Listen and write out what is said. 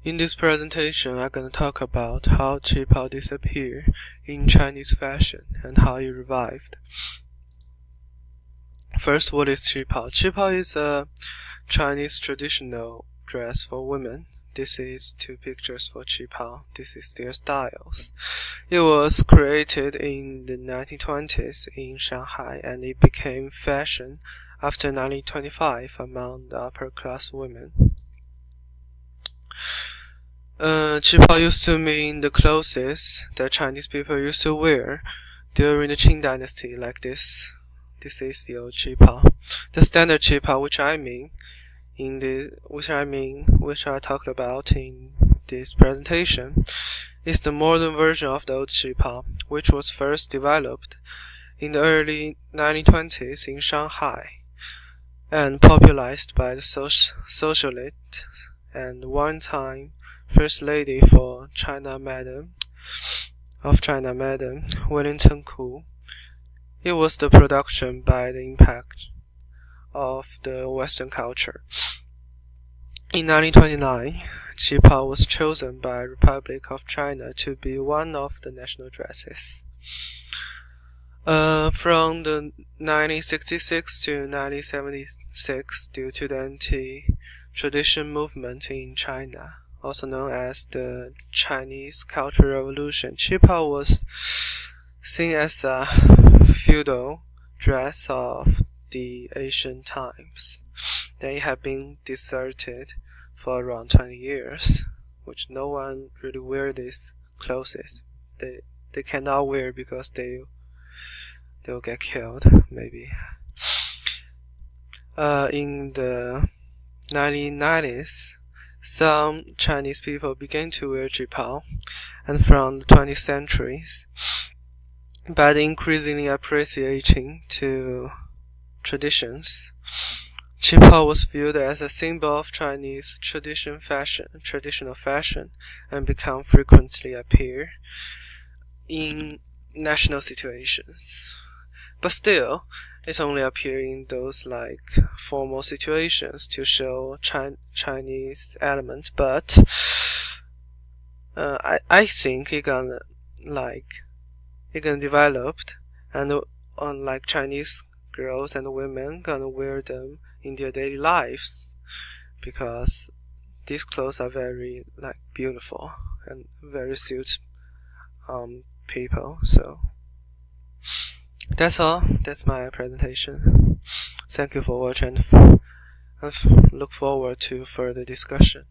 In this presentation, I'm going to talk about how qipao disappeared in Chinese fashion and how it revived. First, what is qipao? Qipao is a Chinese traditional dress for women. This is two pictures for qipao. This is their styles. It was created in the 1920s in Shanghai, and it became fashion after 1925 among the upper class women. Qipao used to mean the clothes that Chinese people used to wear during the Qing dynasty, like this. This is the old qipao. The standard qipao, which I talked about in this presentation, is the modern version of the old qipao, which was first developed in the early 1920s in Shanghai and popularized by the socialist and one-time First Lady of China, Madam Wellington Koo. It was the production by the impact of the Western culture. In 1929, qipao was chosen by Republic of China to be one of the national dresses. From the 1966 to 1976, due to the anti-tradition movement in China, also known as the Chinese Cultural Revolution, qipao was seen as a feudal dress of the ancient times. Then it had been deserted for around 20 years, which no one really wear these clothes. They cannot wear because they'll get killed, maybe. In the 1990s, some Chinese people began to wear qipao, and from the 20th century, by the increasingly appreciating to traditions, qipao was viewed as a symbol of Chinese traditional fashion, and become frequently appear in national situations. But still, it only appears in those like formal situations to show Chinese element. But I think it gonna develop, and like Chinese girls and women gonna wear them in their daily lives, because these clothes are very beautiful and very suit people. So that's all. That's my presentation. Thank you for watching, and look forward to further discussion.